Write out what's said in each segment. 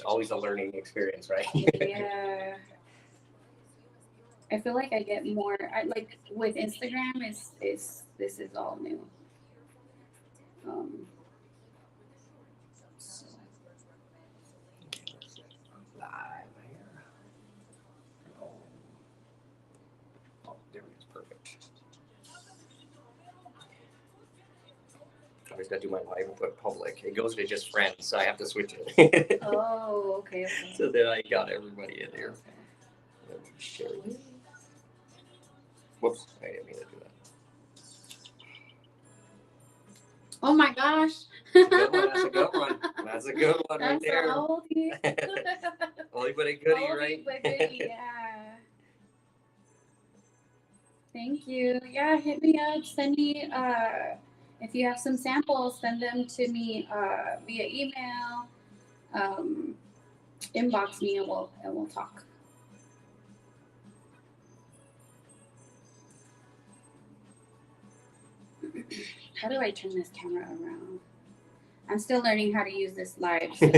always a learning experience, right? Yeah. I feel like I get more. I like with Instagram. Is this is all new. Um, so, Live here. Oh, there it is. Perfect. I always got to do my live and put public. It goes to just friends, so I have to switch it. oh, okay. Okay. So then I got everybody in here. Let me share this. Whoops, I didn't mean to do that. Oh my gosh. That's a good one. That's a good one right That's there. an oldie. Only but a goodie, Oldie right? but goodie, yeah. Thank you. Yeah, hit me up. Send me if you have some samples, send them to me via email. Um, inbox me and we'll talk. How do I turn this camera around? I'm still learning how to use this live. So.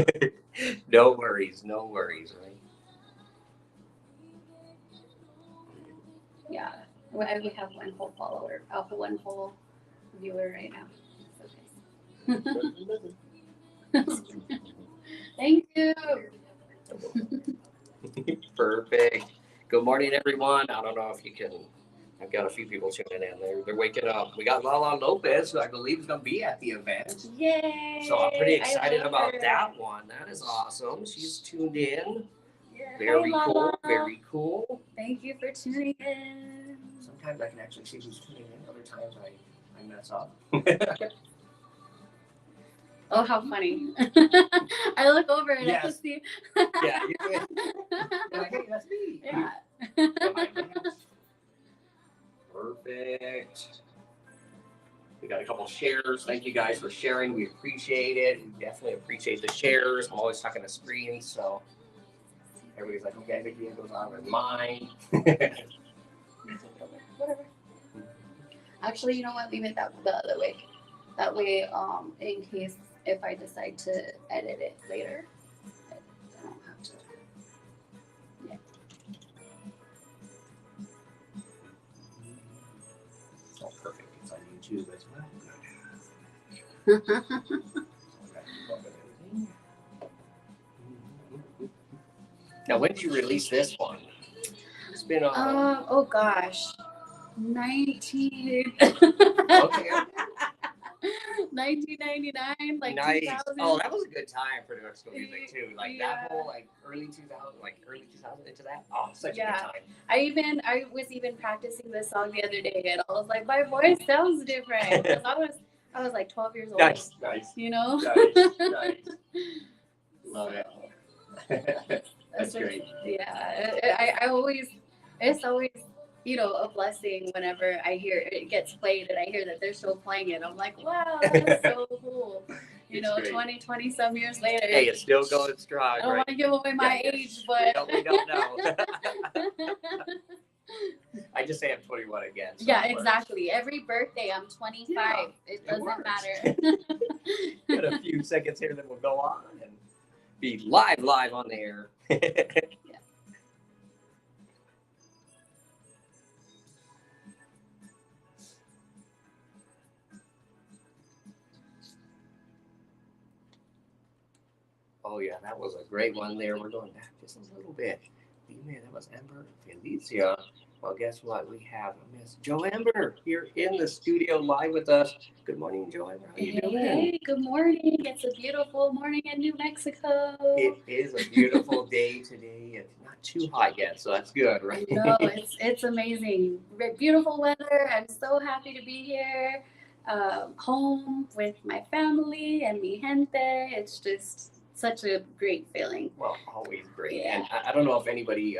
No worries, right? Yeah, we have one whole follower, one whole viewer right now. Okay. Thank you. Perfect. Good morning, everyone. I don't know if you can. I've got a few people tuning in. They're waking up. We got Lala Lopez, who I believe is going to be at the event. Yay! So I'm pretty excited about her. that one. That is awesome. She's tuned in. Yeah. Very Hi, cool. Lala. Very cool. Thank you for tuning in. Sometimes I can actually see who's tuning in. Other times I mess up. Oh, how funny. I look over and I can see. Yeah, you're like, hey, that's me. Yeah. Perfect. We got a couple shares. Thank you guys for sharing. We appreciate it. We definitely appreciate the shares. I'm always talking to screens, so everybody's like, okay, Vicky goes on in mine. Whatever. Actually, you know what? Leave it the other way. That way, in case if I decide to edit it later, I don't have to. Yeah. Oh, perfect. It's on YouTube as well. Now, when did you release this one? It's been on. Oh gosh, 19. Okay. 1999, like nice. 2000. Oh, that was a good time for disco music too. Like Yeah. that whole like early 2000 into that. Oh, such a good time. I was even practicing this song the other day, and I was like, my voice sounds different because I was like 12 years old. Nice. You know. Nice. Love it. That's great. Yeah, it's always, you know, a blessing whenever I hear it gets played and I hear that they're still playing it. I'm like, wow, that's so cool. You know, great. 20 some years later. Hey, it's still going strong. I don't want to give away my age, but we don't know. I just say I'm 21 again. So yeah, exactly. Every birthday, I'm 25. Yeah, it doesn't matter. Got a few seconds here, then we'll go on and be live on the air. Yeah. Oh yeah, that was a great one there. We're going back just a little bit. Man, that was Amber Felicia. Well, guess what? We have Miss JoAmber here in the studio live with us. Good morning, JoAmber. How you doing? Hey, good morning. It's a beautiful morning in New Mexico. It is a beautiful day today. It's not too hot yet, so that's good, right? No, it's amazing. Beautiful weather. I'm so happy to be here, home with my family and mi gente. It's just such a great feeling. Well, always great. Yeah. And I don't know if anybody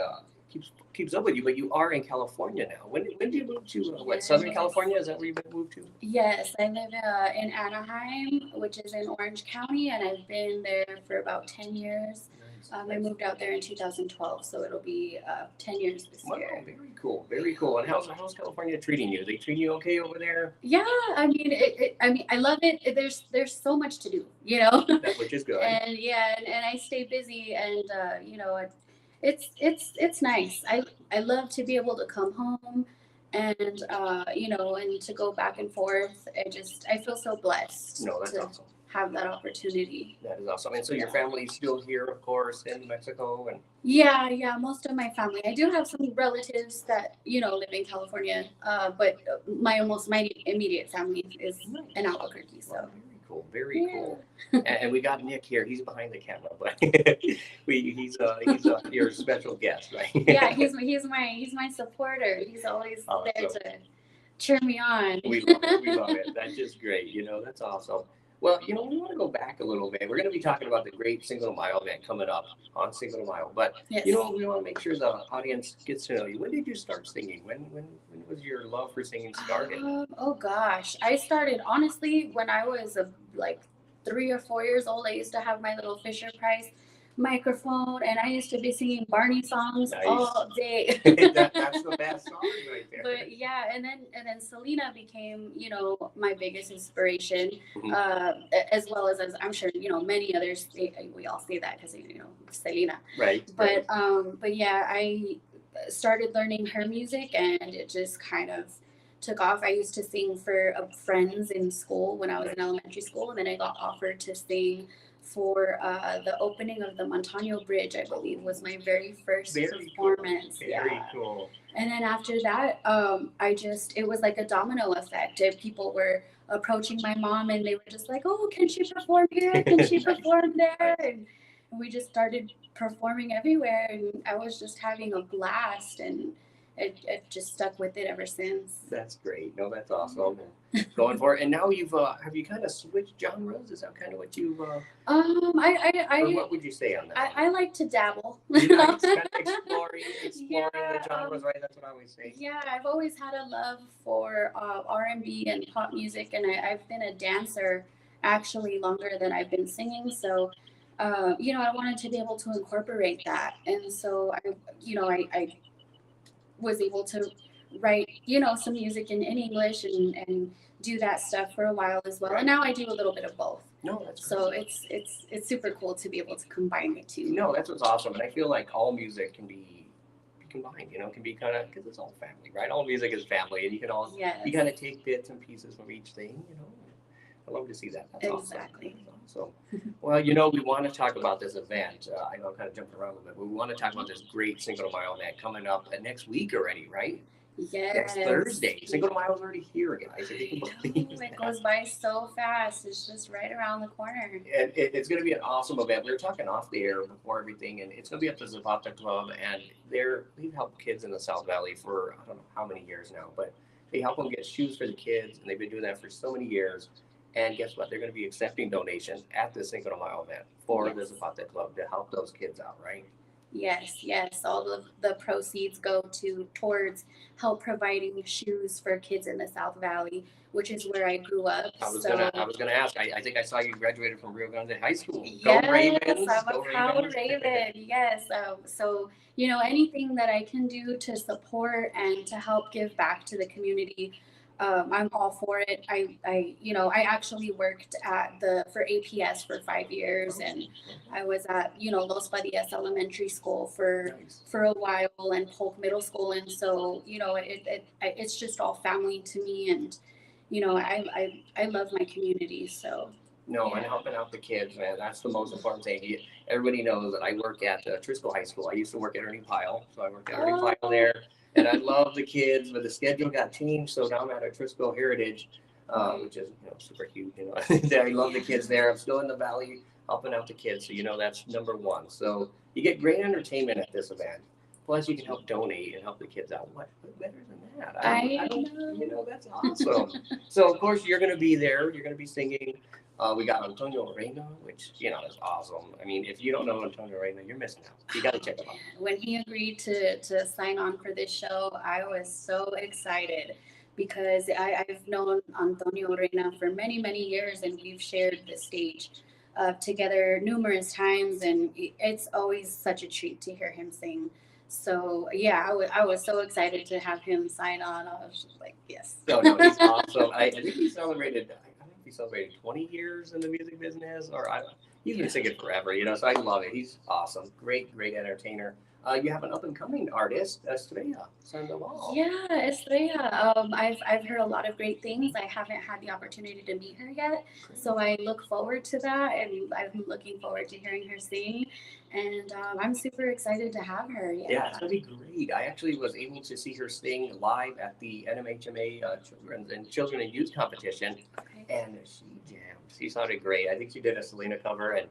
keeps up with you, but you are in California now. When did you move to Southern California? Is that where you moved to? Yes, I live in Anaheim, which is in Orange County, and I've been there for about 10 years. I moved out there in 2012, so it'll be 10 years this year. Very cool, very cool. And how's California treating you? They treating you okay over there? Yeah, I mean, I love it. There's so much to do, you know. Which is good. And yeah, and I stay busy, and you know, it's nice. I love to be able to come home, and you know, and to go back and forth. I feel so blessed. No, that's awesome. Have that opportunity. That is awesome. And so your family's still here, of course, in Mexico, and yeah, most of my family. I do have some relatives that, you know, live in California, but my immediate family is in Albuquerque. So very cool. And we got Nick here. He's behind the camera, but he's your special guest, right? Yeah, he's my supporter. He's always there to cheer me on. We love it. That's just great. You know, that's awesome. Well, you know, we want to go back a little bit. We're going to be talking about the great Cinco de Mayo event coming up on Cinco de Mayo. But, you know, we want to make sure the audience gets to know you. When did you start singing? When was your love for singing started? Oh, gosh. I started, honestly, when I was like 3 or 4 years old. I used to have my little Fisher Price microphone, and I used to be singing Barney songs all day. That's the best song right there. But yeah, and then Selena became, you know, my biggest inspiration, as well as I'm sure, you know, many others. We all say that because, you know, Selena. Right. But yeah, I started learning her music, and it just kind of took off. I used to sing for friends in school when I was in elementary school, and then I got offered to sing for the opening of the Montano Bridge, I believe, was my very first performance. Cool. Very cool. And then after that, it was like a domino effect. People were approaching my mom, and they were just like, "Oh, can she perform here? Can she perform there?" And we just started performing everywhere, and I was just having a blast, and it just stuck with it ever since. That's great. No, that's awesome. Going for it. And now have you kind of switched genres? Is that kind of what you've or what would you say on that? I like to dabble. You know, kind of exploring the genres, right? That's what I always say. Yeah, I've always had a love for R&B and pop music, and I've been a dancer actually longer than I've been singing. So, you know, I wanted to be able to incorporate that, and so I was able to write, you know, some music in English and do that stuff for a while as well. Right. And now I do a little bit of both. No, that's so great. It's super cool to be able to combine the two. No, that's what's awesome. And I feel like all music can be combined, you know, can be kind of, because it's all family, right? All music is family, and you can all, you kind of take bits and pieces from each thing, you know. I love to see that. That's exactly. Awesome. Well, you know, we want to talk about this event. I know I'm kind of jumping around a little bit, but we want to talk about this great Cinco de Mayo event coming up next week already, right? Yes. Next Thursday. Cinco de Mayo is already here, guys. It goes by so fast. It's just right around the corner. And it's going to be an awesome event. We were talking off the air before everything, and it's going to be at the Zapata Club, and they've helped kids in the South Valley for I don't know how many years now, but they help them get shoes for the kids, and they've been doing that for so many years. And guess what? They're going to be accepting donations at the Cinco de Mayo event for the Zapata Club to help those kids out, right? Yes. All of the proceeds go towards help providing shoes for kids in the South Valley, which is where I grew up. I was gonna ask. I think I saw you graduated from Rio Grande High School. Yes, Go Ravens! I'm a proud Raven. Yes. So you know, anything that I can do to support and to help give back to the community, I'm all for it. I actually worked for APS for 5 years, and I was at, you know, Los Padillas Elementary School for a while, and Polk Middle School, and so, you know, it's just all family to me, and you know, I love my community. So and helping out the kids, man, that's the most important thing. Everybody knows that I work at Trisco High School. I used to work at Ernie Pyle, so I worked at Ernie Pyle there. And I love the kids, but the schedule got changed, so now I'm at a Trisco Heritage, which is, you know, super cute. You know, I love the kids there. I'm still in the valley helping out the kids, so you know that's number one. So you get great entertainment at this event. Plus, you can help donate and help the kids out. What better than that? I don't, you know, that's awesome. So of course you're going to be there. You're going to be singing. We got Antonio Reina, which, you know, is awesome. I mean, if you don't know Antonio Reina, you're missing out. You got to check him out. When he agreed to sign on for this show, I was so excited because I've known Antonio Reina for many, many years, and we've shared the stage together numerous times, and it's always such a treat to hear him sing. So yeah, I was so excited to have him sign on. I was just like, yes. No, no, he's awesome. I think he celebrated. I don't know if he celebrated 20 years in the music business, or he's been singing forever. So I love it. He's awesome. Great, great entertainer. You have an up and coming artist, Estrella Sandoval. Yeah, Estrella. I've heard a lot of great things. I haven't had the opportunity to meet her yet, so I look forward to that, and I'm looking forward to hearing her sing. And I'm super excited to have her. Yeah, it's gonna be great. I actually was able to see her sing live at the NMHMA Children and Youth Competition, Okay. and she jammed. She sounded great. I think she did a Selena cover, and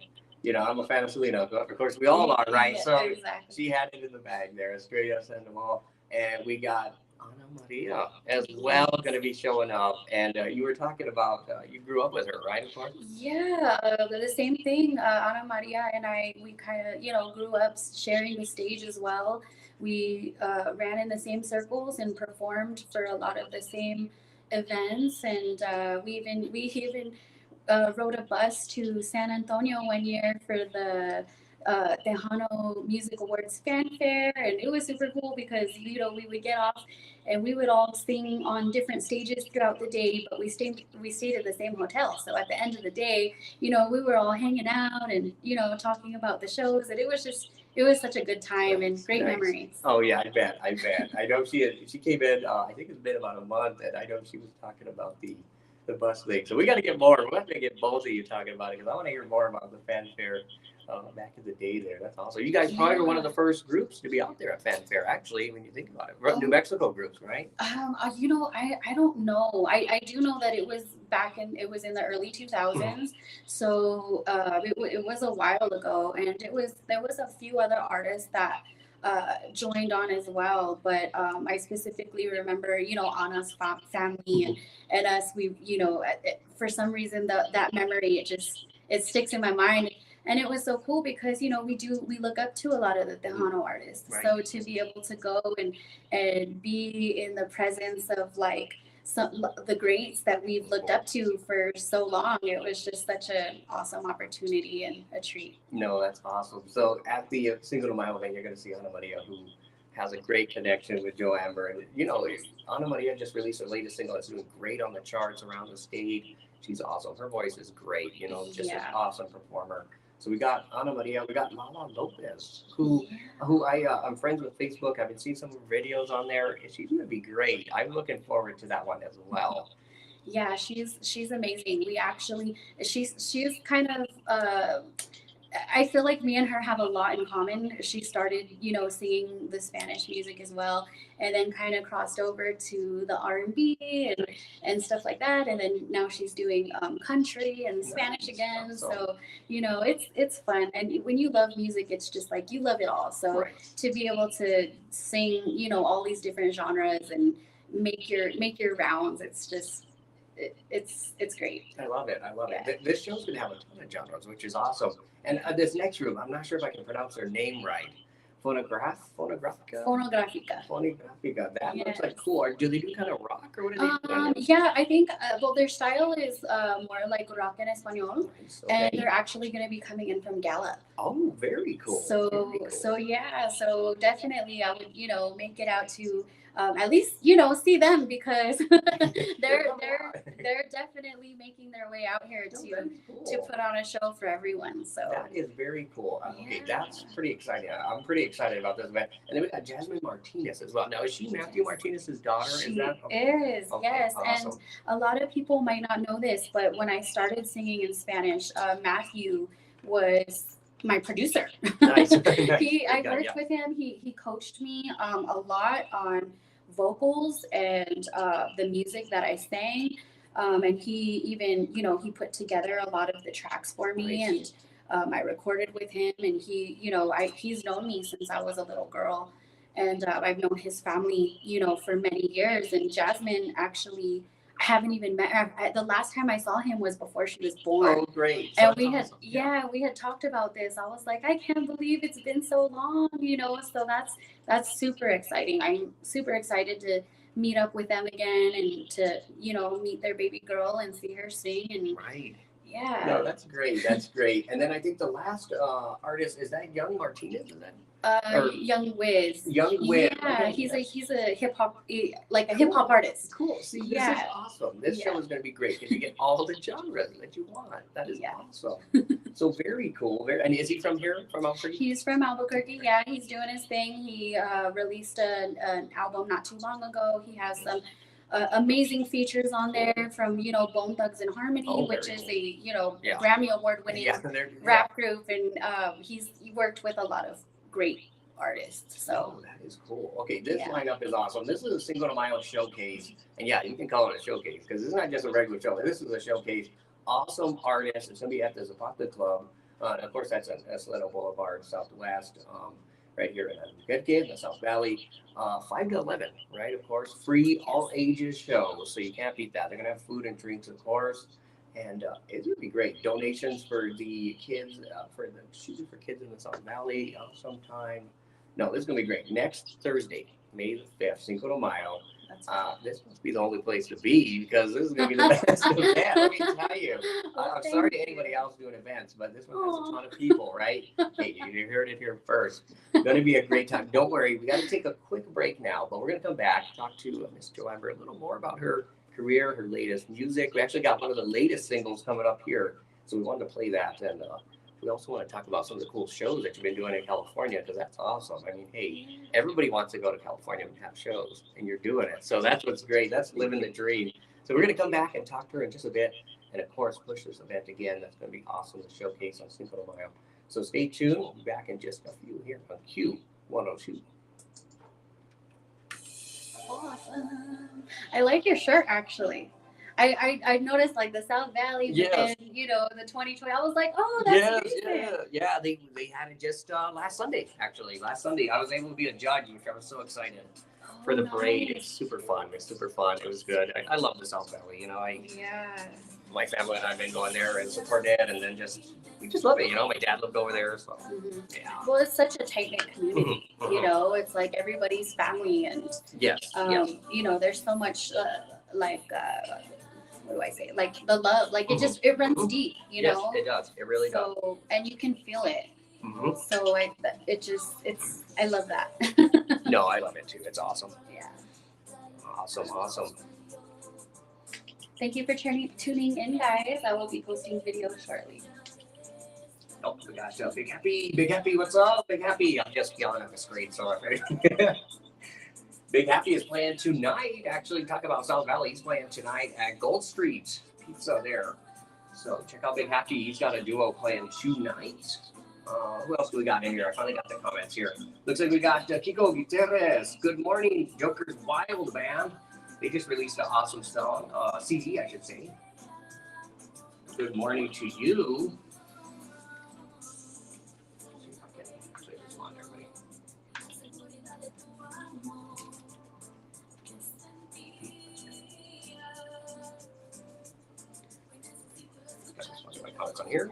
I'm a fan of Selena. Of course, we all are, right? Yeah, So exactly. she had it in the bag there, Estrella Sandoval, and we got Ana Maria as well going to be showing up. And you were talking about you grew up with her, right? Of course. Yeah, the same thing. Ana Maria and I, we kind of, grew up sharing the stage as well. We ran in the same circles and performed for a lot of the same events, and we even rode a bus to San Antonio one year for the Tejano Music Awards fanfare, and it was super cool because we would get off and we would all sing on different stages throughout the day, but we stayed at the same hotel. So at the end of the day, we were all hanging out and talking about the shows, and it was such a good time and great memories. Oh yeah, I bet. I know she came in. I think it's been about a month, and I know she was talking about the bus thing. So we got to get more. We'll have to get both of you talking about it because I want to hear more about the fanfare back in the day there. That's awesome. You guys probably were one of the first groups to be out there at fanfare, actually, when you think about it. New Mexico groups, right? I don't know. I do know that it was it was in the early 2000s. So it was a while ago, and there was a few other artists that joined on as well. But I specifically remember, Anna's family and us. For some reason that memory it sticks in my mind. And it was so cool because we look up to a lot of the Tejano artists. Right. So to be able to go and be in the presence of like the greats that we've looked up to for so long, it was just such an awesome opportunity and a treat. No, that's awesome. So at the Cinco de Mayo event, you're going to see Ana Maria, who has a great connection with JoAmber. And Ana Maria just released her latest single. It's doing great on the charts around the state. She's awesome. Her voice is great. Just an awesome performer. So we got Ana Maria, we got Lala Lopez, who I'm friends with Facebook. I've been seeing some of her videos on there. She's gonna be great. I'm looking forward to that one as well. Yeah, she's amazing. She's kind of I feel like me and her have a lot in common. She started, singing the Spanish music as well, and then kind of crossed over to the R&B and stuff like that. And then now she's doing country and Spanish again. Awesome. So, it's fun. And when you love music, it's just like you love it all. So to be able to sing, all these different genres and make your rounds, it's just it's great. I love it. This show's gonna have a ton of genres, which is awesome. And this next room, I'm not sure if I can pronounce their name right. Phonográfica. That looks like cool. Do they do kind of rock, or what do they do? Yeah, I think their style is more like rock en español, and they're actually going to be coming in from Gallup. Oh, very cool. So definitely I would make it out to at least see them because they're definitely making their way out here to put on a show for everyone. So that is very cool. Okay, that's pretty exciting. I'm pretty excited about this event. And then we got Jasmine Martinez as well. Now, is she Matthew Martinez's daughter? She is, yes. Awesome. And a lot of people might not know this, but when I started singing in Spanish, Matthew was my producer. Nice. I worked with him. He coached me a lot on vocals and the music that I sang. And he even, he put together a lot of the tracks for me. And I recorded with him, and he's known me since I was a little girl. And I've known his family, for many years. And Jasmine, actually, I haven't even met her. The last time I saw him was before she was born. Oh, great. And we had talked about this. I was like, I can't believe it's been so long, so that's super exciting. I'm super excited to meet up with them again and to, meet their baby girl and see her sing. And Yeah. No, that's great. That's great. And then I think the last artist is that Young Martinez. Is that or Young Wiz. Young Wiz? Yeah, Okay, he's a hip hop like a hip hop artist. Cool. See, this is Yeah. awesome. This Yeah. show is going to be great because you get all the genres that you want. That is Yeah. awesome. So very cool. Very, and is he from here, from Albuquerque? He's from Albuquerque. Yeah, he's doing his thing. He released an album not too long ago. He has some amazing features on there from Bone Thugs and Harmony, Oh, which very is cool. a Yeah. Grammy Award winning Yeah, rap group, and he worked with a lot of great artists. So Oh, that is cool. Okay, this Yeah. lineup is awesome. This is a Cinco de Mayo showcase. And yeah, you can call it a showcase because it's not just a regular show. This is a showcase. Awesome artists. It's going to be at the Zapata Club. And of course, that's at Escalado Boulevard, Southwest, right here in Burque, in the South Valley. 5 to 11, right? Of course, free, all ages show. So you can't beat that. They're going to have food and drinks, of course. And it would be great. Donations for the kids, for kids in the South Valley sometime. No, this is going to be great. Next Thursday, May the 5th, Cinco de Mayo. This must be the only place to be because this is going to be the best event. Let me tell you. I'm sorry to anybody else doing events, but this one has a ton of people, right? Okay, you heard it here first. Going to be a great time. Don't worry. We got to take a quick break now, but we're going to come back, talk to Miss JoAmber a little more about her career, her latest music. We actually got one of the latest singles coming up here, so we wanted to play that. And we also want to talk about some of the cool shows that you've been doing in California because that's awesome. I mean, hey, everybody wants to go to California and have shows, and you're doing it. So that's what's great. That's living the dream. So we're going to come back and talk to her in just a bit, and of course, push this event again. That's going to be awesome to showcase on Cinco de Mayo. So stay tuned. We'll be back in just a few here on Q102. Awesome. I like your shirt actually. I noticed like the South Valley Yes. and the 2020. I was like, oh, that's recent. Yeah. They had it just last Sunday. Actually, last Sunday I was able to be a judge, which I was so excited for the parade. Nice. It's super fun. It was good. I love the South Valley. Yeah. My family and I've been going there and supporting it, and then we just love it. My dad lived over there, so yeah. Well, it's such a tight knit community. Mhm. It's like everybody's family, and Yes. there's so much what do I say? Like the love, like it runs deep. Yes, it does. It really does. So, and you can feel it. Mhm. So I love that. No, I love it too. It's awesome. Yeah. Awesome. Thank you for tuning in, guys. I will be posting videos shortly. Oh, we got Big Happy. What's up, Big Happy? I'm just yelling at the screen, sorry. Big Happy is playing tonight. Actually, talk about South Valley. He's playing tonight at Gold Street Pizza there. So check out Big Happy. He's got a duo playing tonight. Who else do we got in here? I finally got the comments here. Looks like we got Kiko Gutierrez. Good morning, Joker's Wild Band. They just released an awesome song, CD, I should say. Good morning to you. On here.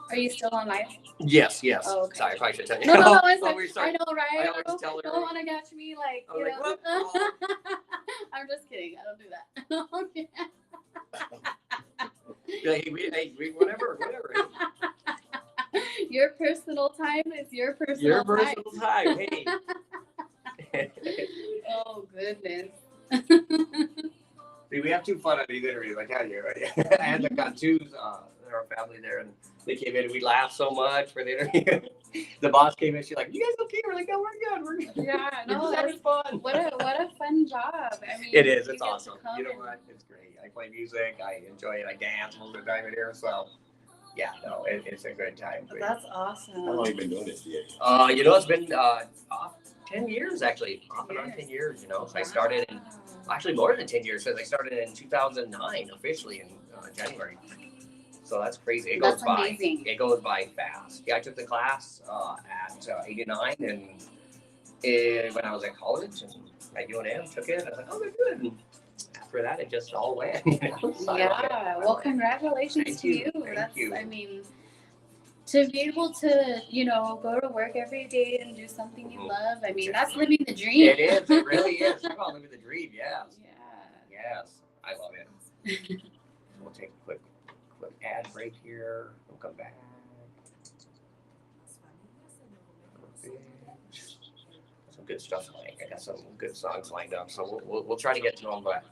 Are you still on live? Yes. Oh, okay. Sorry, I probably should tell you. No, it's Oh, like, we're sorry. I know, right? I always tell her. Don't want to catch me like, I'm like, what? I'm just kidding. I don't do that. Hey, whatever. Your personal time is your personal time. Hey. Oh, goodness. See, we have too fun on these interviews, I tell you. Right? I had the Cantus, our family there, and they came in and we laughed so much for the interview. The boss came in, she's like, "You guys okay?" We're like, "No, we're good. Yeah, no, that's fun." What a fun job. I mean, it is. It's you get awesome. to come You know what? It's great. I play music. I enjoy it. I dance most of the time in here. So, yeah, no, it's a good time. That's awesome. How long have you been doing this, DA? It's been 10 years actually, off and on 10 years. So I started in actually more than 10 years because I started in 2009 officially in January. So that's crazy. It goes by. Amazing. It goes by fast. Yeah, I took the class at 89, and when I was at college, and my UNM took it. I was like, "Oh, they're good." And after that, it just all went. So yeah. Well, congratulations Thank to you. you. Thank you. I mean, to be able to, go to work every day and do something you love. I mean, that's living the dream. It is. It really is. Talk about living the dream. Yes. Yeah. Yes. I love it. We'll take a quick ad break here. We'll come back. Some good stuff. I got some good songs lined up, so we'll try to get to them. But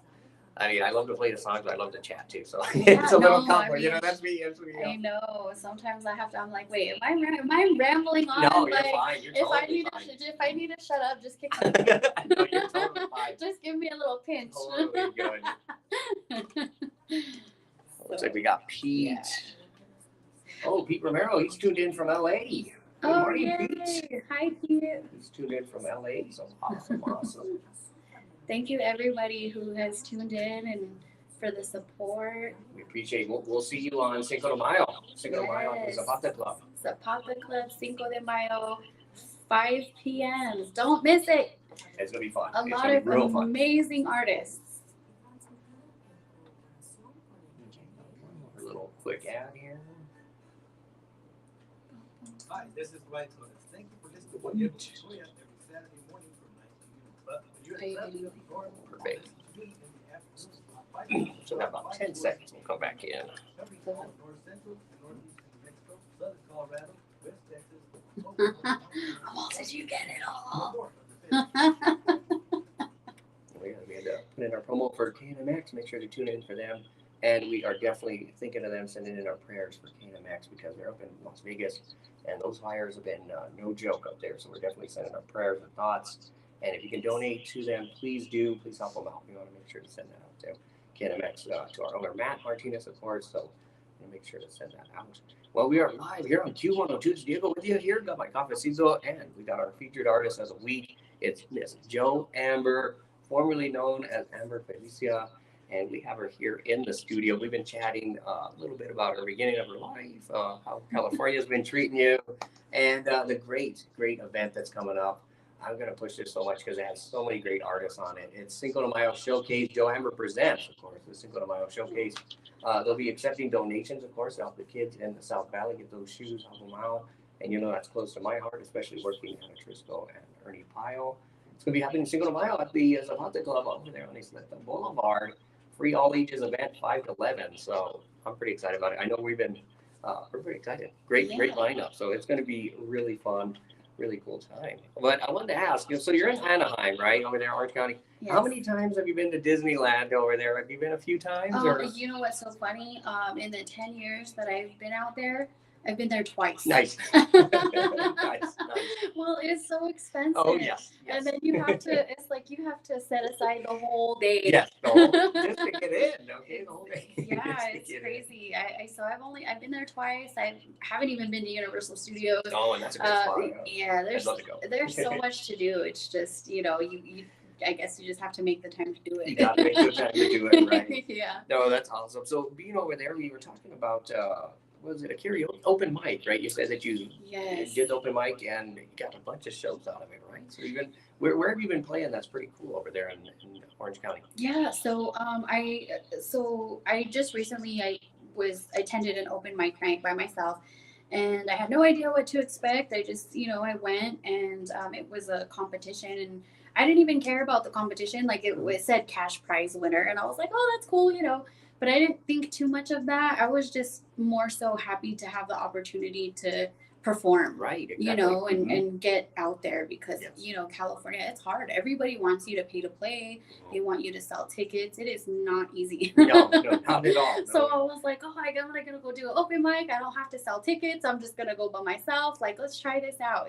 I mean, I love to play the songs, but I love to chat too. So it's a little complicated. You know, that's me. I know. Sometimes I have to. I'm like, wait, am I rambling on? No, you're like, fine. You're totally fine. If I need to shut up, just kick me. No, you're totally fine. Just give me a little pinch. Totally good. Looks like we got Pete. Yeah. Oh, Pete Romero. He's tuned in from LA. Good morning, Pete. Hi, Pete. He's tuned in from LA. So awesome. Thank you, everybody who has tuned in and for the support. We appreciate it. We'll see you on Cinco de Mayo. Cinco de Mayo at the Zapata Club. Zapata Club, Cinco de Mayo, 5 p.m. Don't miss it. It's going to be fun. A lot of amazing artists. A little quick ad here. Hi, this is Dwight Thomas. Thank you for listening to what you enjoy every Saturday morning from 9 to noon. Perfect. So we have about 10 seconds. We'll come back in. How did you get it all? We had to put in our promo for KNMX. Make sure to tune in for them. And we are definitely thinking of them, sending in our prayers for KNMX because they're up in Las Vegas. And those fires have been no joke up there. So we're definitely sending our prayers and thoughts. And if you can donate to them, please do. Please help them out. We want to make sure to send that out to KNMX, to our owner, Matt Martinez, of course. So we'll make sure to send that out. Well, we are live here on Q102's Diego with you here. Got my cafecito, and we got our featured artist of the week. It's Miss JoAmber, formerly known as Amber Felicia. And we have her here in the studio. We've been chatting a little bit about her beginning of her life, how California's been treating you, and the great event that's coming up. I'm going to push this so much because it has so many great artists on it. It's Cinco de Mayo Showcase. JoAmber presents, of course, the Cinco de Mayo Showcase. They'll be accepting donations, of course, to help the kids in the South Valley get those shoes, help them out. And you know that's close to my heart, especially working at Trisco and Ernie Pyle. It's going to be happening Cinco de Mayo at the Zapata Club over there on Isleta Boulevard. Free all ages event, 5 to 11. So I'm pretty excited about it. I know we're pretty excited. Great lineup. So it's going to be really fun, really cool time. But I wanted to ask, so you're in Anaheim, right, over there, Orange County. Yes. How many times have you been to Disneyland over there? Have you been a few times? You know what's so funny? In the 10 years that I've been out there, I've been there twice. Nice. nice. Well, it's so expensive. Oh, yes. And then you have to, it's like you have to set aside the whole day. Yes, just to get in, okay, the whole day. Yeah, it's crazy. I've been there twice. I haven't even been to Universal Studios. Oh, and that's a good spot. Yeah, there's so much to do. It's just, you I guess you just have to make the time to do it. You got to make the time to do it, right? Yeah. No, that's awesome. So being over there, we were talking about, was it a karaoke open mic, right? You said that you did open mic and you got a bunch of shows out of it, right? So where have you been playing? That's pretty cool over there in Orange County. Yeah. So I just recently I attended an open mic night by myself, and I had no idea what to expect. I just I went, and it was a competition, and I didn't even care about the competition. Like it said cash prize winner, and I was like, oh, that's cool, But I didn't think too much of that. I was just more so happy to have the opportunity to perform, right? Exactly. And get out there because, California, it's hard. Everybody wants you to pay to play. They want you to sell tickets. It is not easy. No, not at all. No. So I was like, I'm going to go do an open mic. I don't have to sell tickets. I'm just going to go by myself. Like, let's try this out,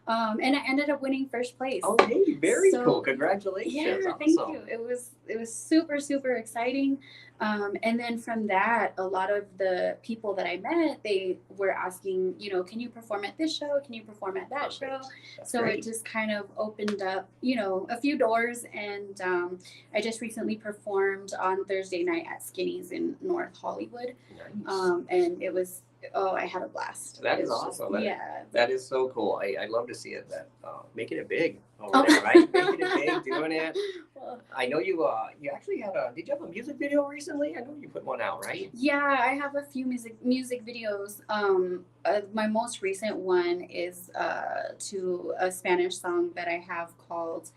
and I ended up winning first place. Oh, hey, very cool. Congratulations. Yeah, awesome. Thank you. It was super, super exciting. And then from that, a lot of the people that I met, they were asking, can you perform at this show? Can you perform at that show? That's so great. It just kind of opened up, a few doors. And I just recently performed on Thursday night at Skinny's in North Hollywood. Nice. And it was, I had a blast. That is awesome. That is so cool. I love to see it. That making it big over there, right? Making it big, doing it. Well, I know you actually had did you have a music video recently? I know you put one out, right? Yeah, I have a few music videos. My most recent one is to a Spanish song that I have called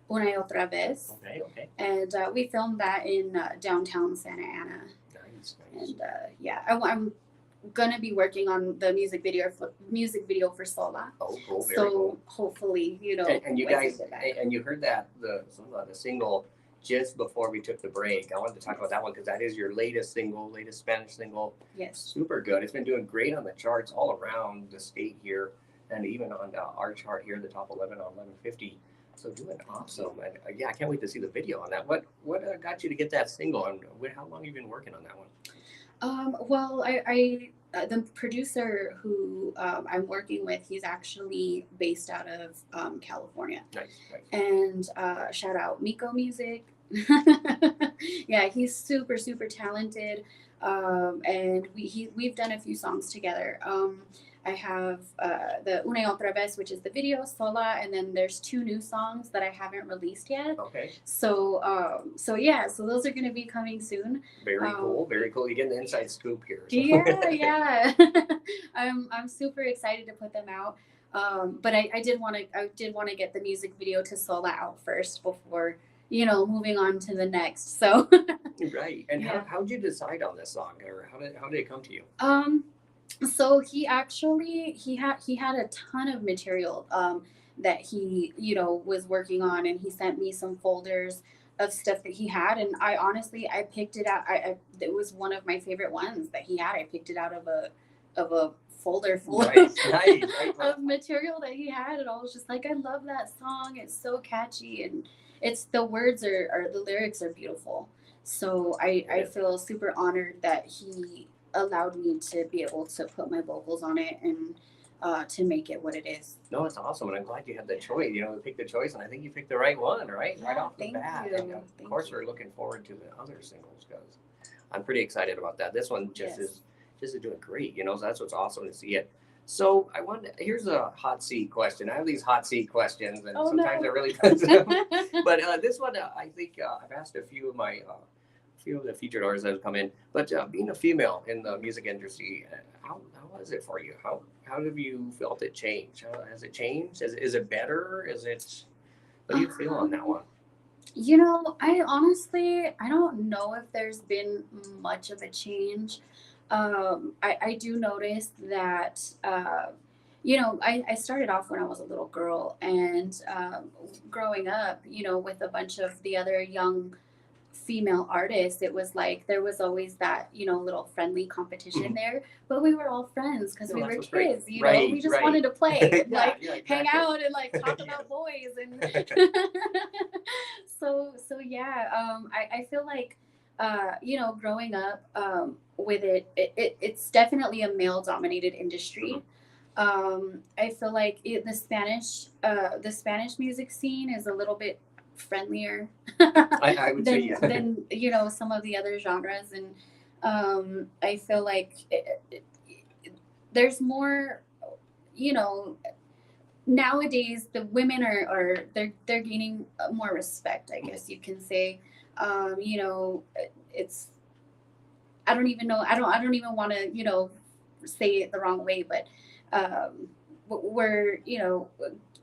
Una y otra vez. Okay. And we filmed that in downtown Santa Ana. Nice, nice. And yeah, I'm gonna be working on the music video for Sola. Oh, cool. Very So cool. hopefully, you know, And you once I guys, get back. and you heard that the single just before we took the break. I wanted to talk about that one because that is your latest single, latest Spanish single. Yes. Super good. It's been doing great on the charts all around the state here, and even on our chart here, the top 11 on 1150. So doing awesome. And yeah, I can't wait to see the video on that. What got you to get that single, and how long have you been working on that one? Well, I the producer who I'm working with, he's actually based out of California. Nice, nice. And shout out Miko Music. Yeah, he's super talented. And we've done a few songs together. I have the Una y Otra Vez, which is the video, Sola, and then there's 2 new songs that I haven't released yet. Okay. So yeah, so those are gonna be coming soon. Very cool, very cool. You get the inside scoop here. So. Yeah. I'm super excited to put them out. But I did want to get the music video to Sola out first before, you know, moving on to the next. So Right. And yeah. how'd you decide on this song, or how did it come to you? So he actually he had a ton of material that he, you know, was working on, and he sent me some folders of stuff that he had, and I honestly picked it out. It was one of my favorite ones that he had. I picked it out of a folder full Nice. of material that he had, and I was just like, I love that song. It's so catchy, and it's the words are the lyrics are beautiful. So I feel super honored that he allowed me to be able to put my vocals on it and to make it what it is. No, it's awesome, and I'm glad you had the choice. You know, to pick the choice, and I think you picked the right one, right? Yeah, right off the thank bat. you. And of course, we're looking forward to the other singles because I'm pretty excited about that. This one just is doing great. You know, so that's what's awesome to see it. So here's a hot seat question. I have these hot seat questions, and sometimes I really but this one, I think I've asked a few of the featured artists that have come in, but being a female in the music industry, how was it for you? How have you felt it change? Has it changed? Is it better? What do you feel on that one? You know, I don't know if there's been much of a change. I do notice that, you know, I started off when I was a little girl, and growing up, you know, with a bunch of the other young female artists, it was like there was always that, you know, little friendly competition there, but we were all friends because we were kids, you know, we just wanted to play, hang out and like talk about boys, and so yeah, I feel like you know, growing up with it's definitely a male dominated industry. I feel like the Spanish music scene is a little bit friendlier I would say than you know, some of the other genres, and I feel like there's more, you know, nowadays the women are they're gaining more respect, I guess you can say. You know, it's I don't even want to, you know, say it the wrong way, but we're, you know,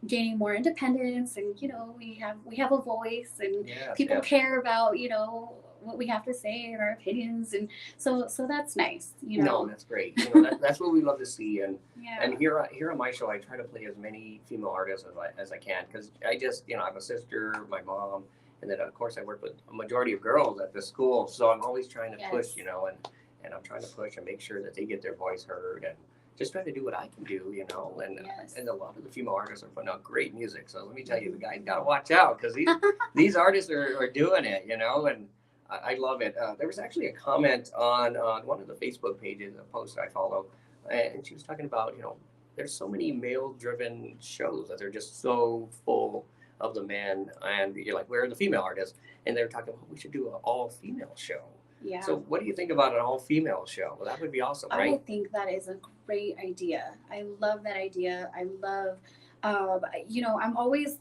gaining more independence, and you know, we have a voice, and people care about, you know, what we have to say and our opinions, and so that's nice, you know. No, that's great. You know, that's what we love to see, and Yeah. and here on my show, I try to play as many female artists as I can, because I just, you know, I have a sister, my mom, and then of course I work with a majority of girls at the school, so I'm always trying to push, you know, and I'm trying to push and make sure that they get their voice heard, and just trying to do what I can do, you know, and a lot of the female artists are putting out great music. So let me tell you, the guys got to watch out, because these artists are doing it, you know, and I love it. There was actually a comment on one of the Facebook pages, a post I follow, and she was talking about, you know, there's so many male-driven shows that they're just so full of the men, and you're like, where are the female artists? And they're talking about, we should do an all-female show. Yeah. So what do you think about an all-female show? Well, that would be awesome, right? I think that is a great idea. I love that idea. I love, you know, I'm always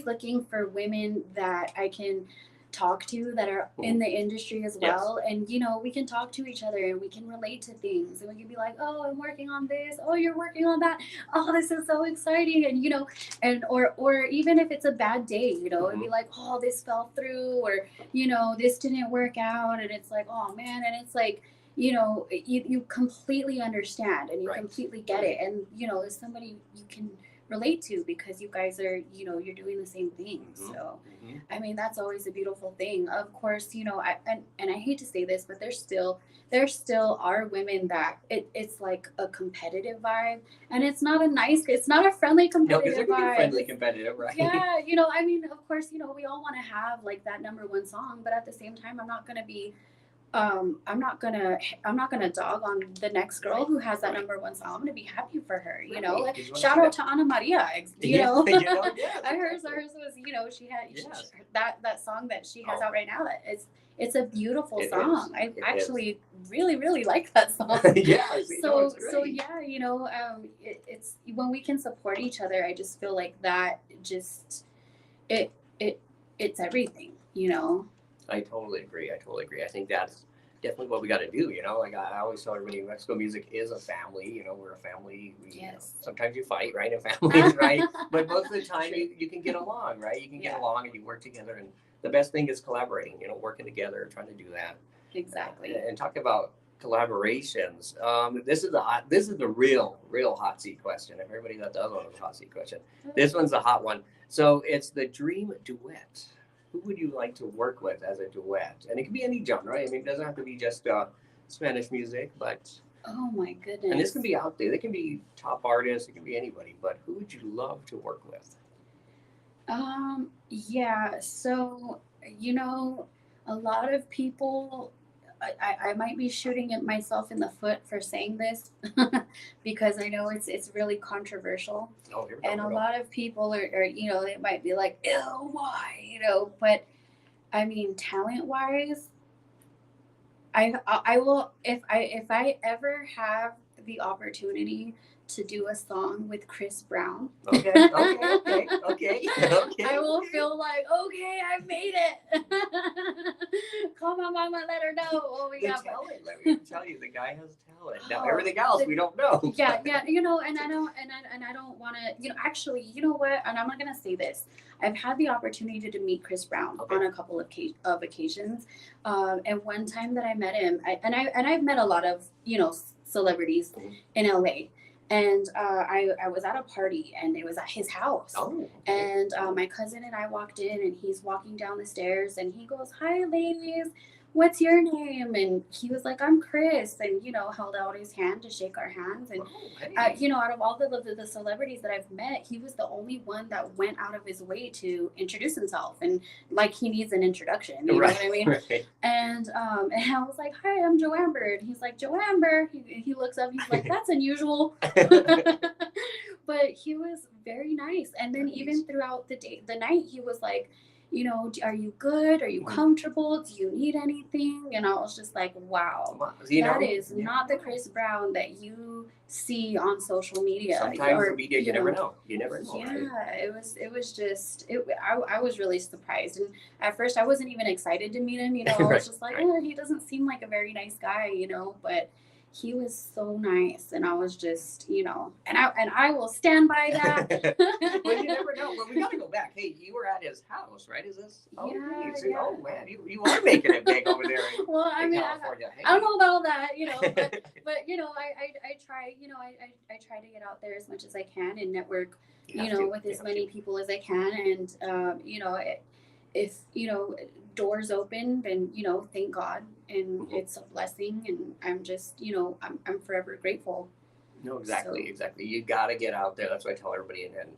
looking for women that I can talk to that are in the industry as well. And, you know, we can talk to each other and we can relate to things, and we can be like, oh, I'm working on this. Oh, you're working on that. Oh, this is so exciting. And, you know, and, or even if it's a bad day, you know, it'd be like, oh, this fell through, or, you know, this didn't work out. And it's like, oh man. And it's like, you completely understand and you Right. completely get it. And, it's somebody you can relate to because you guys are, you're doing the same thing. Mhm. So, Mhm. I mean, that's always a beautiful thing. Of course, and I hate to say this, but there still are women that it's like a competitive vibe, and it's not a friendly No, because they're competitive going to be vibe. friendly competitive, right? Yeah, I mean, of course, we all want to have like that number one song, but at the same time, I'm not gonna dog on the next girl Right, who has that right. number one song. I'm gonna be happy for her, Right, like 'cause you wanna shout see out that. to Ana Maria, Yeah, yes, hers exactly. was, she had Yes. that song that she has Oh. out right now, that it's a beautiful It song. is. I It is. actually really really like that song. Yes, we know so it's so great. yeah, it's when we can support each other. I just feel like that just it it it's everything. I totally agree. I totally agree. I think that's definitely what we got to do. Like I always tell everybody, Mexico music is a family. We're a family. Yes. Sometimes you fight, right, in families, right? But most of the time you can get along, right? You can get Yeah. along and you work together. And the best thing is collaborating. Working together, trying to do that. Exactly. And talk about collaborations. This is the real hot seat question. If everybody that does want a hot seat question, this one's a hot one. So it's the dream duet. Who would you like to work with as a duet? And it can be any genre. I mean, it doesn't have to be just Spanish music, but Oh my goodness. and this can be out there. They can be top artists. It can be anybody. But who would you love to work with? Yeah, so, a lot of people, I might be shooting at myself in the foot for saying this because I know it's really controversial. Oh, here we go. And Here a we go. lot of people are, they might be like, ew, why? But I mean, talent wise, I will, if I ever have the opportunity to do a song with Chris Brown. Okay. Okay. I will feel like, okay, I made it. Call my mama, let her know. Oh, we The got talent. Let me tell you, the guy has talent. Now Oh, everything else we don't know. yeah, and I don't want to, actually, what? And I'm not gonna say this. I've had the opportunity to meet Chris Brown Okay. on a couple of occasions, and one time that I met him, I've met a lot of celebrities Mhm. in LA. And I was at a party and it was at his house. Oh. Okay. And my cousin and I walked in and he's walking down the stairs and he goes, "Hi, ladies. What's your name?" And he was like, "I'm Chris," and held out his hand to shake our hands. And Oh, hey. out of all the celebrities that I've met, he was the only one that went out of his way to introduce himself, and like he needs an introduction. You know what I mean? Right. And I was like, "Hi, I'm JoAmber," and he's like, "JoAmber." He looks up, he's like, "That's unusual." But he was very nice. And then even throughout the night, he was like, "Are you good? Are you comfortable? Do you need anything?" And I was just like, wow, that is not the Chris Brown that you see on social media. Sometimes the media, you never know. You never know, Yeah, right? it was just, I was really surprised. And at first I wasn't even excited to meet him. I Right, was just like, right. oh, he doesn't seem like a very nice guy, but he was so nice. And I was just, and I will stand by that. Well, you never know. Well, we got to go back. Hey, you were at his house, right? Is this? Oh, Yeah, geez. yeah. Oh man, you are making it big over there in, Well, I in mean, California. Hey. I don't know about all that, but I try, I try to get out there as much as I can and network, with as many people as I can. And, if, doors open, then, thank God. And it's a blessing. And I'm just, I'm forever grateful. No, exactly, So- exactly. You got to get out there. That's what I tell everybody. And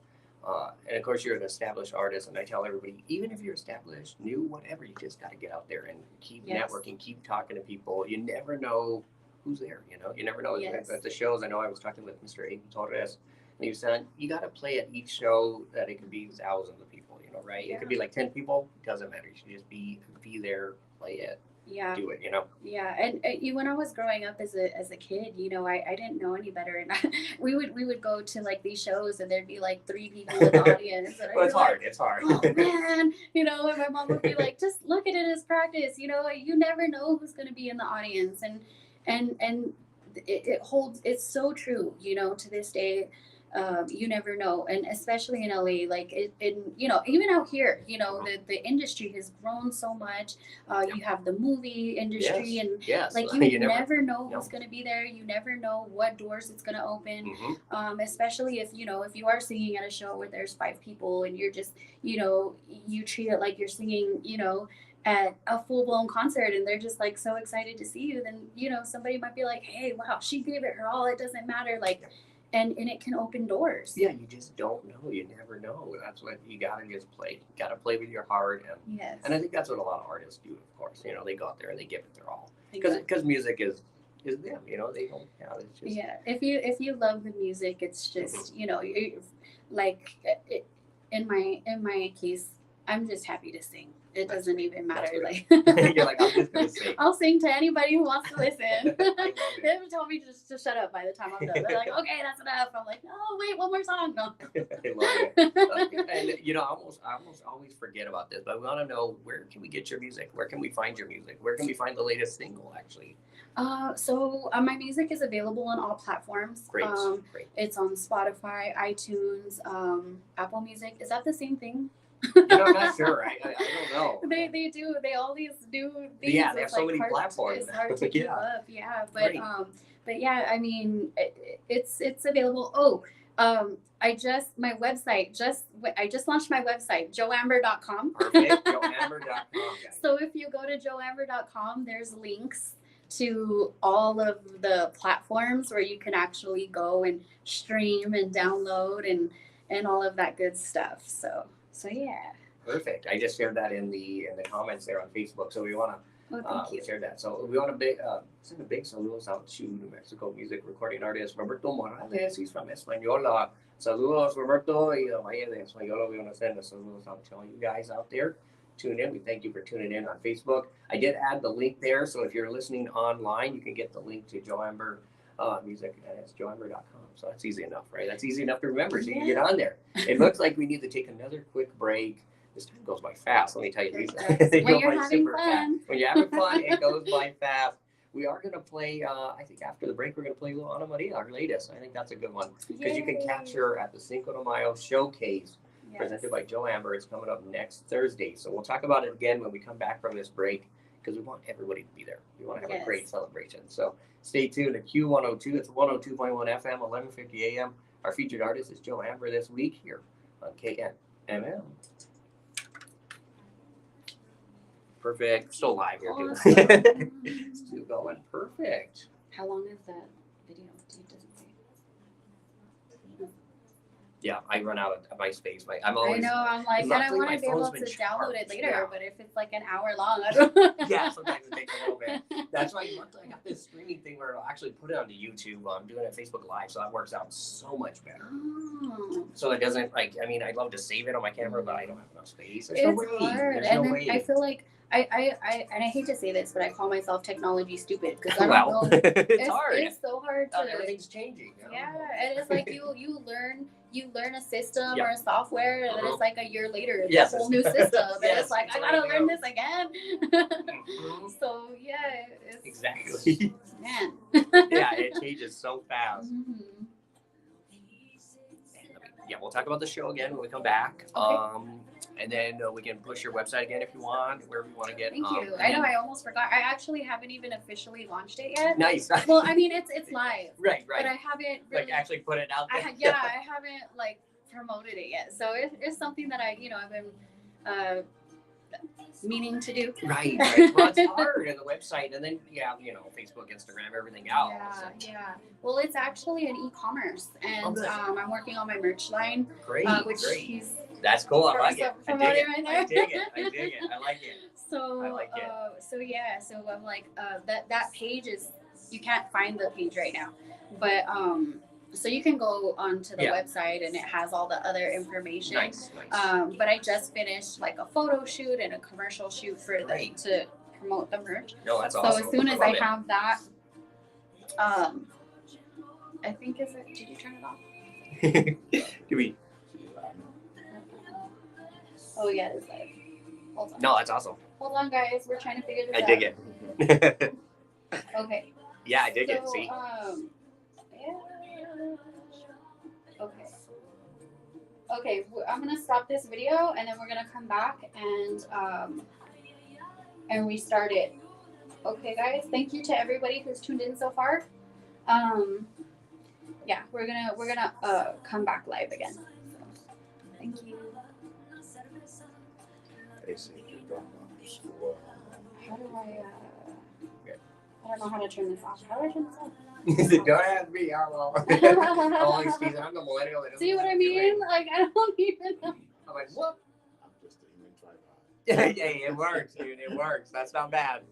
of course, you're an established artist, and I tell everybody, even if you're established, new, whatever, you just got to get out there and keep Yes. networking, keep talking to people. You never know who's there. You never know. Yes. At the shows, I know I was talking with Mr. Aiden Torres, and he was saying you got to play at each show that it could be thousands of people. Right? Yeah. It could be like 10 people. Doesn't matter. You should just be there, play it, Yeah. do it. Yeah, and when I was growing up as a kid, I didn't know any better, and we would go to like these shows, and there'd be like 3 people in the audience. And Well, it's hard. It's hard. Oh man, and my mom would be like, "Just look at it as practice." You never know who's going to be in the audience, and it holds. It's so true. To this day, you never know. And especially in LA, like even out here, the industry has grown so much. You have the movie industry, Yes. and Yes. like you never know who's going to be there. You never know what doors it's going to open. Especially if you are singing at a show where there's 5 people and you're just you treat it like you're singing at a full-blown concert, and they're just like so excited to see you, then somebody might be like, hey, wow, she gave it her all, it doesn't matter, like and it can open doors. Yeah, you just don't know. You never know. That's what you gotta just play. You gotta play with your heart, and I think that's what a lot of artists do. Of course, they go out there and they give it their all because music is them. They don't. It's just If you love the music, it's just like in my case, I'm just happy to sing. It doesn't even matter. Like you're like, I'm just gonna sing. I'll sing to anybody who wants to listen. They haven't told me just to shut up by the time I'm done. They're like, okay, that's enough. I'm like, oh wait, one more song. No. I love it. And I almost always forget about this, but we want to know, where can we get your music? Where can we find your music? Where can we find the latest single? Actually. So my music is available on all platforms. Great. It's on Spotify, iTunes, Apple Music. Is that the same thing? I'm not sure. I don't know. They always do these. Yeah, they have so many platforms. It's hard to keep up. Yeah, but yeah, I mean, it's available. I just launched my website, JoAmber.com. Perfect. JoAmber.com. So if you go to JoAmber.com, there's links to all of the platforms where you can actually go and stream and download and all of that good stuff. So yeah. Perfect. I just shared that in the comments there on Facebook. So we want to share that. So we want to send a big saludos out to New Mexico music recording artist Roberto Morales. He's from Española. Saludos, Roberto. Y la Valle de Española. We want to send a saludos out to all you guys out there. Tune in. We thank you for tuning in on Facebook. I did add the link there. So if you're listening online, you can get the link to JoAmber music, and it's JoAmber.com. So that's easy enough, right? That's easy enough to remember. So you can get on there. It looks like we need to take another quick break. This time goes by fast. Let me tell you, when you're having fun. When you're having fun, it goes by fast. We are going to play, I think after the break, we're going to play Ana Maria, our latest. I think that's a good one because you can catch her at the Cinco de Mayo showcase presented by JoAmber. It's coming up next Thursday. So we'll talk about it again when we come back from this break, because we want everybody to be there. We want to have a great celebration. So stay tuned to Q102. It's 102.1 FM, 11:50 a.m. Our featured artist is JoAmber this week here on KNMM. Perfect. Still live here, too. Still going. Perfect. How long is that video? It doesn't say. Yeah, I run out of my space. I'm always. I know. I'm like, and I want to be able to download it later, but if it's like an hour long, I don't. Yeah, sometimes it takes a little bit. That's why I got this streaming thing where I'll actually put it onto YouTube. I'm doing it Facebook Live, so that works out so much better. Oh. So it doesn't I'd love to save it on my camera, but I don't have enough space. There's it's no way. hard, There's no and way. I feel like I hate to say this, but I call myself technology stupid because I don't know. It's hard. It's so hard to. Everything's changing. Yeah, and it's like you learn a system or a software, and then it's like a year later, it's a whole new system, and it's like I gotta learn this again. So yeah, it's, exactly. Man. Yeah, it changes so fast. Mm-hmm. Yeah, we'll talk about the show again when we come back. Okay. And then we can push your website again if you want, wherever you want to get. Thank you. I know I almost forgot. I actually haven't even officially launched it yet. Nice. Well, I mean, it's live. Right. But I haven't really, like actually put it out there. I haven't like promoted it yet. So it's something that I've been meaning to do. Right. Well, it's hard on the website, and then Facebook, Instagram, everything else. Yeah. Well, it's actually an e-commerce, and I'm working on my merch line. Great. Which That's cool. I like it. I dig it. Right I dig it. I like it. So I like it. So I'm like that page is, you can't find the page right now, but so you can go onto the website and it has all the other information. Nice. But I just finished like a photo shoot and a commercial shoot for to promote the merch. No, that's awesome. So as soon as I have that, I think did you turn it off? Do we? Oh yeah, it's live. Hold on. No, that's awesome. Hold on, guys. We're trying to figure this out. I dig it. Okay. Yeah, I dig it. See. Okay. Okay, I'm gonna stop this video and then we're gonna come back and restart it. Okay, guys. Thank you to everybody who's tuned in so far. Yeah, we're gonna come back live again. So, thank you. How do I? I don't know how to turn this off. How do I turn this off? Don't ask me. Oh, excuse me. I'm the millennial. That See doesn't what know I what mean? doing. Like I don't even know. I'm like, what? I'm just a human tripod. Hey, it works, dude. It works. That's not bad.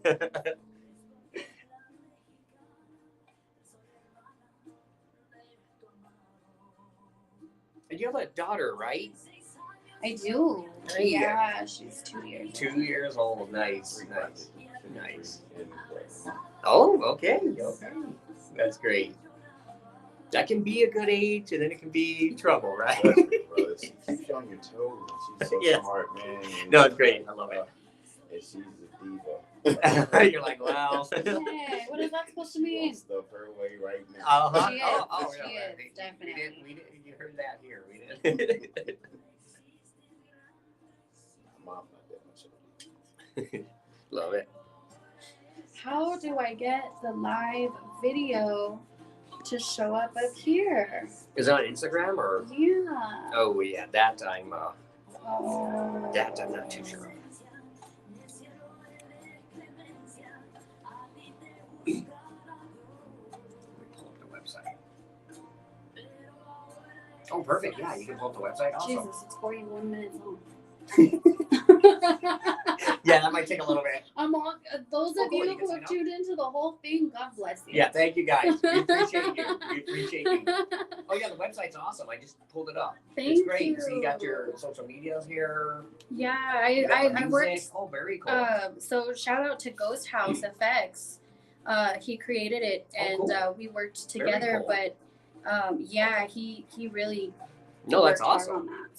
And you have a daughter, right? I do. Hey. Yeah, she's 2 years. 2 years old. Nice. Oh, okay. That's great. That can be a good age, and then it can be trouble, right? Brother, she keeps you on your toes. She's so Yes. smart, man. No, it's great. I love it. And she's a diva. You're like, wow. Hey, what is that supposed to She mean? wants stuff her way right now. Uh-huh. She is. She yeah, is, definitely. We didn't, you heard that here. We didn't. Mom, not that much. Love it. How do I get the live video to show up here? Is it on Instagram or? Yeah. Oh yeah, that I'm Oh. not too sure. Let me pull up the website. Oh, perfect. Yeah, you can pull up the website also. Jesus, it's 41 minutes long. Yeah, that might take a little bit. I'm on, those of Cool, you you can who sign have up. tuned into the whole thing, God bless you. Yeah, thank you guys. We appreciate you. We appreciate you. Oh yeah, the website's awesome. I just pulled it up. Thank It's great. you. So you got your social medias here. Yeah, You got the I worked. music. Oh, very cool. So shout out to Ghost House Effects. He created it, and cool. We worked Very together. cool. But yeah, he really No, that's worked hard awesome. on that.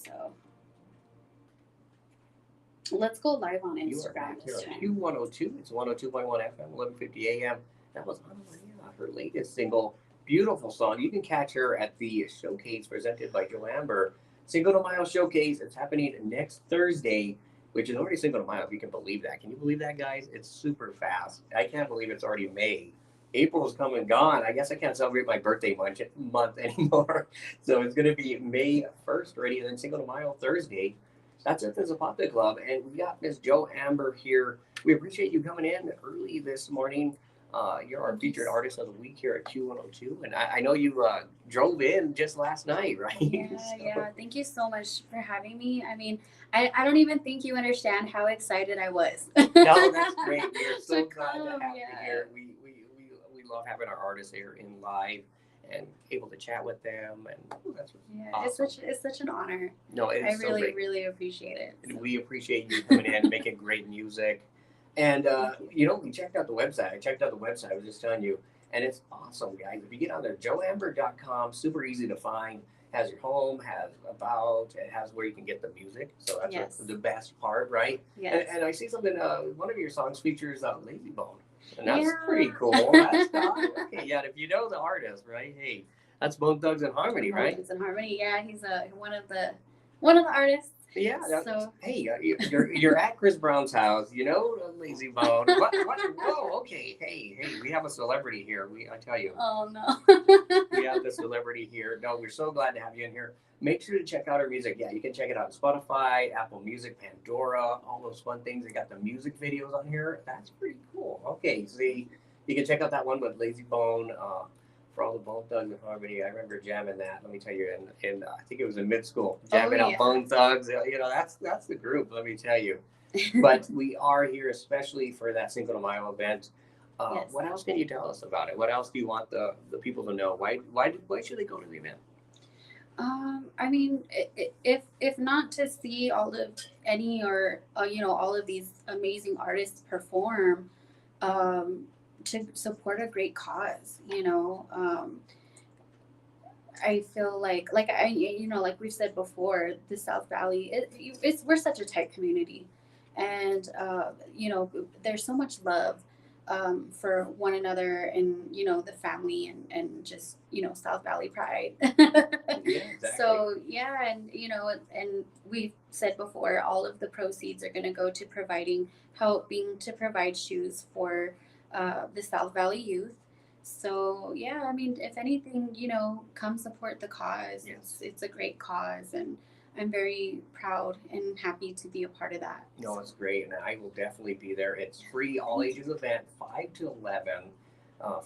So let's go live on You are Instagram back here this on time. Q102. It's 102.1 FM, 11:50 AM. That was Mayo, her latest single. Beautiful song. You can catch her at the showcase presented by JoAmber. Cinco de Mayo showcase. It's happening next Thursday, which is already Cinco de Mayo, if you can believe that. Can you believe that, guys? It's super fast. I can't believe it's already May. April's come and gone. I guess I can't celebrate my birthday month anymore. So it's going to be May 1st already, and then Cinco de Mayo Thursday. That's at the Zapata Club. And we got Miss JoAmber here. We appreciate you coming in early this morning. You're our featured artist of the week here at Q102. And I know you drove in just last night, right? Yeah, yeah. Thank you so much for having me. I mean, I don't even think you understand how excited I was. No, that's great. We are so To glad to come, have you yeah. here. We love having our artists here in live and able to chat with them. And that's Yeah, awesome. it's such an honor. No, it I is so really, great. really appreciate it. And we appreciate you coming in, making great music. And, we checked out the website. I checked out the website. I was just telling you. And it's awesome, guys. If you get on there, JoAmber.com, super easy to find. Has your home, has about, it has where you can get the music. So that's Yes. the best part, right? Yes. And I see something, one of your songs features Layzie Bone. And that's Yeah. pretty cool. That's okay. Yeah, if you know the artist, right? Hey, that's Bone Thugs and Harmony, right? Thugs and Harmony. Yeah, he's one of the artists. Yeah. So- Hey, you're at Chris Brown's house. You know Layzie Bone. What? Whoa. Okay. Hey. We have a celebrity here. I tell you. Oh no. We have the celebrity here. No, we're so glad to have you in here. Make sure to check out our music. Yeah, you can check it out on Spotify, Apple Music, Pandora, all those fun things. They got the music videos on here. That's pretty cool. Okay, see, you can check out that one with Layzie Bone for all the Bone Thugs and Harmony. I remember jamming that. Let me tell you, in I think it was in mid school, jamming out yeah. Bone Thugs. That's the group. Let me tell you. But we are here especially for that Cinco de Mayo event. Yes. What else can you tell us about it? What else do you want the people to know? Why should they go to the event? I mean, if not to see all of any or all of these amazing artists perform, to support a great cause, I feel like like we've said before, the South Valley, we're such a tight community, and there's so much love for one another and, you know, the family and just, you know, South Valley pride. Yeah, exactly. So, yeah. And, you know, and we've said before, all of the proceeds are going to go to helping to provide shoes for the South Valley youth. So, yeah, I mean, if anything, you know, come support the cause. Yes. It's a great cause, and I'm very proud and happy to be a part of that. No, it's great, and I will definitely be there. It's free, all ages event, 5 to 11.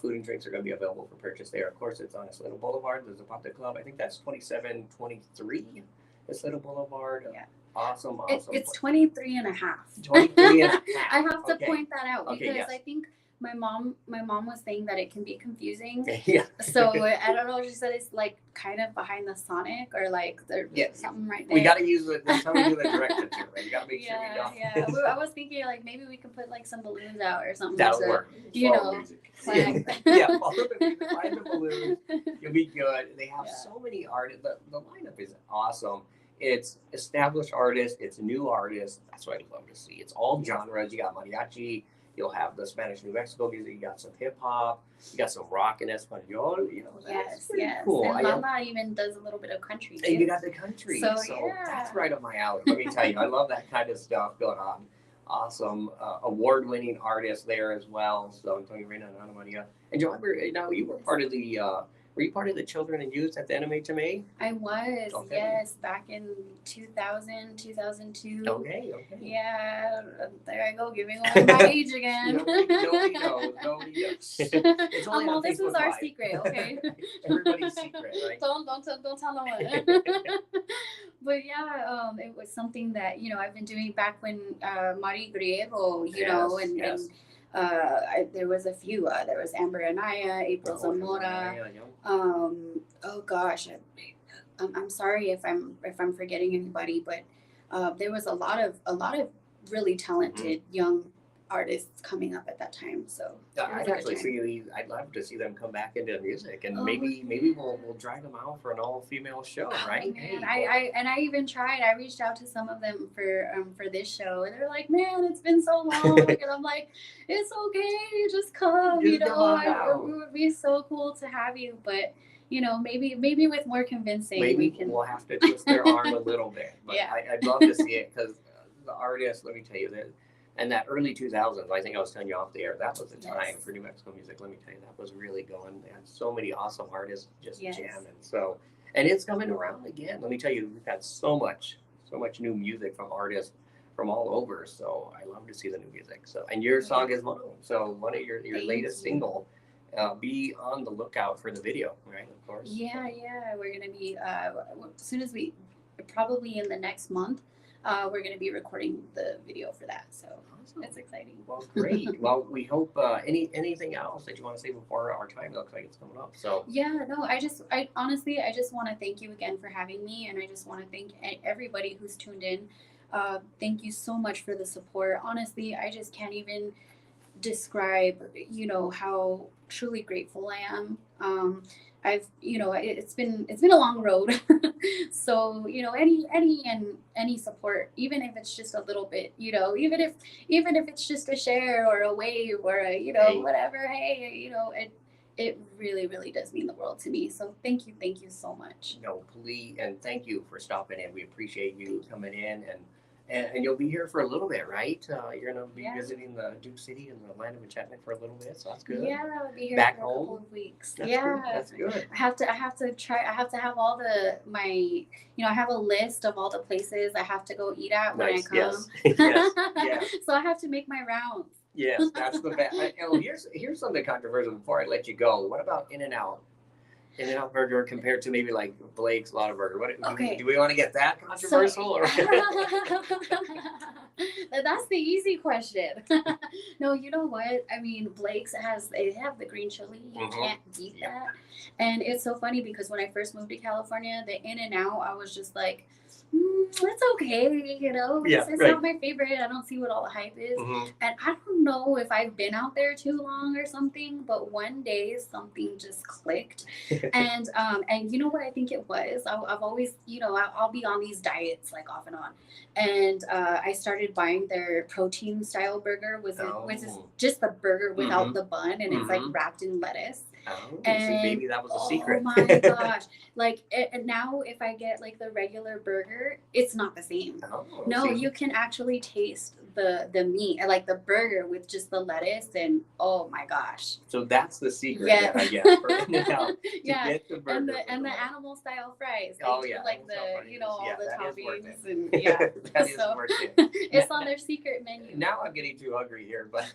Food and drinks are going to be available for purchase there. Of course, it's on Isleta Boulevard. There's a Pop Club. I think that's 2723 Isleta Boulevard. Yeah. Awesome. It's 23 and a half. 23 and a half. I have to Okay. point that out Okay, because yes. I think my mom was saying that it can be confusing. Yeah. So I don't know. She said it's like kind of behind the Sonic or like there's something right there. We got to use it. That's how we do the direct picture. Right? You got to make sure we know. Yeah. I was thinking like maybe we could put like some balloons out or something. That'll to, work. You Follow know, music. flag. Yeah, follow the music, find the balloons. You'll be good. They have Yeah. so many artists. The lineup is awesome. It's established artists. It's new artists. That's what I love to see. It's all genres. You got mariachi. You'll have the Spanish New Mexico music. You got some hip hop. You got some rock and Espanol. You know, that's pretty cool. And Mama even does a little bit of country too. And you got the country. So, That's right up my alley. Let me tell you, I love that kind of stuff going on. Awesome award-winning artists there as well. So Antonio Reina and Ana Maria. And JoAmber, you know, you were part of the were you part of the children and youth at the NMHMA? I was, Okay. yes, back in 2000, 2002. Okay. Yeah, there I go, giving away my age again. Nobody knows. It's only on This was Facebook our Live. secret, okay? Everybody's secret, right? Don't tell no one. But yeah, it was something that, you know, I've been doing back when Mari Griego, you know, and there was a few. There was Amber Anaya, April Zamora. Oh gosh, I'm sorry if I'm forgetting anybody, but there was a lot of really talented young artists coming up at that time. So I'd love to see them come back into music, and Oh, maybe we'll drag them out for an all-female show, right? Man, I even tried. I reached out to some of them for this show, and they're like, "Man, it's been so long," and I'm like, "It's okay, just come." Just you know, come on out. it would be so cool to have you, but you know, maybe with more convincing, we can. We'll have to twist their arm a little bit. But Yeah. I'd love to see it because the artists. Let me tell you that. And that early 2000s, I think I was telling you off the air, that was the time for New Mexico music. Let me tell you, that was really going. They had so many awesome artists just jamming. So, and it's coming around again. Let me tell you, we've had so much new music from artists from all over. So I love to see the new music. So, and your song is one of them. So one of your latest single. Be on the lookout for the video, right? Of course. Yeah, we're gonna be as soon as we probably in the next month. We're going to be recording the video for that, so it's exciting. Well, great. Well, we hope anything else that you want to say before our time looks like it's coming up. So yeah, no, I honestly just want to thank you again for having me, and I just want to thank everybody who's tuned in. Thank you so much for the support. Honestly, I just can't even describe, you know, how truly grateful I am. It's been a long road. So, you know, any support, even if it's just a little bit, you know, even if it's just a share or a wave or a, you know, whatever, hey, you know, it really, really does mean the world to me. So thank you so much. No, please, and thank you for stopping in. We appreciate you coming in, and you'll be here for a little bit, right? You're gonna be visiting the Duke City and the land of enchantment for a little bit, so that's good. Yeah, I'll be here Back for a home? couple of weeks. That's yeah, good. That's good. I have to have all I have a list of all the places I have to go eat at when I come. Yes. Yes. So I have to make my rounds. Yes, that's the best. Here's something controversial before I let you go. What about In-N-Out? In-N-Out Burger compared to maybe like Blake's Lotta Burger. Do we want to get that controversial? That's the easy question. No, you know what? I mean, Blake's they have the green chili. You can't beat that. And it's so funny because when I first moved to California, the In-N-Out, I was just like, it's okay, you know. Yeah, It's right. not my favorite. I don't see what all the hype is. Mhm. And I don't know if I've been out there too long or something, but one day something just clicked. And you know what I think it was? I've always, you know, I'll be on these diets like off and on. And I started buying their protein style burger, which is Oh. just the burger without Mhm. the bun, and it's like wrapped in lettuce. Oh, see, And maybe that was a secret. oh my gosh, like and now if I get like the regular burger, it's not the same. Oh, No, see. you can actually taste the meat, like the burger with just the lettuce, and oh my gosh. So that's the secret, Yeah. I guess, for now, to Yeah, get the burger. and the with the animal style fries. They Oh, do, yeah, like animal style the, you know, fries. all Yeah, the that is worth toppings, it. and yeah, That is so worth it. it's on their secret menu. Now I'm getting too hungry here, but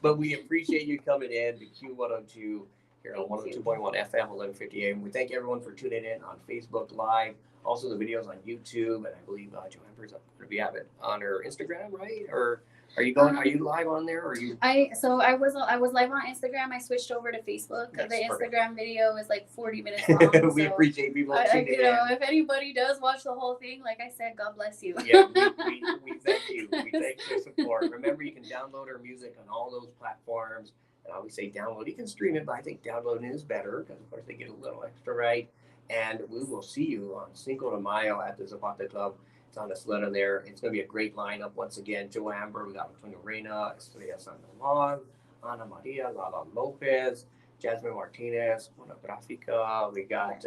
but we appreciate you coming in to Q102 here on Thank you. 102.1 FM, 1150 AM. We thank everyone for tuning in on Facebook Live, also the videos on YouTube, and I believe JoAmber's going to be on her Instagram, right? Or are you going? Are you live on there? Or are you? I was live on Instagram. I switched over to Facebook. That's The perfect. Instagram video is like 40 minutes long. We so appreciate people I, tuning you know, in. if anybody does watch the whole thing, like I said, God bless you. Yeah, we thank you. We thank your support. Remember, you can download our music on all those platforms. And I always say download. You can stream it, but I think downloading is better because, of course, they get a little extra right. And we will see you on Cinco de Mayo at the Zapata Club. It's on the Sleda there. It's going to be a great lineup once again. JoAmber, we got Antonio Reina, Estrella Sandoval, Ana Maria, Lala Lopez, Jasmine Martinez, Mona Grafica. We got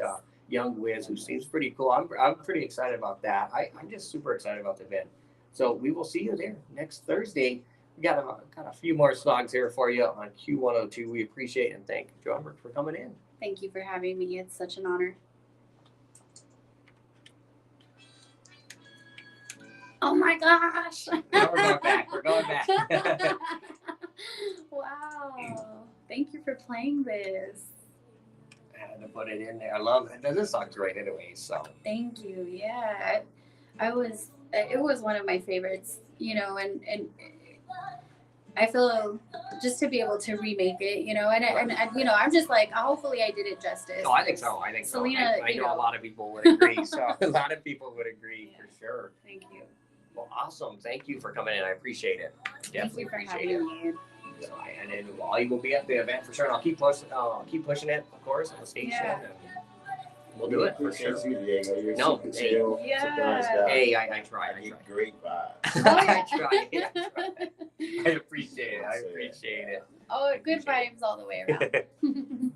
Young Wiz, who seems pretty cool. I'm pretty excited about that. I'm just super excited about the event. So we will see you there next Thursday. We got a few more songs here for you on Q102. We appreciate and thank JoAmber for coming in. Thank you for having me. It's such an honor. Oh my gosh. Now we're going back. We're going back. Wow. Thank you for playing this. I had to put it in there. I love it. This song's great anyway, so. Thank you. Yeah. It was one of my favorites, you know, and I feel just to be able to remake it, you know, and you know, I'm just like, hopefully I did it justice. No, I think so. Selena, I you know a know. lot of people would agree. So a lot of people would agree Yeah. for sure. Thank you. Well, awesome. Thank you for coming in. I appreciate it. Thank Definitely you for appreciate having it. me. So and then I will be at the event for sure. And I'll keep pushing it, of course, on the station. Yeah. And we'll do it for sure. You, Diego. You're No, super hey. chill, Yeah. super nice guy. Hey, I try. I get great vibes. I try. I appreciate it. I appreciate it. Oh, good vibes all the way around.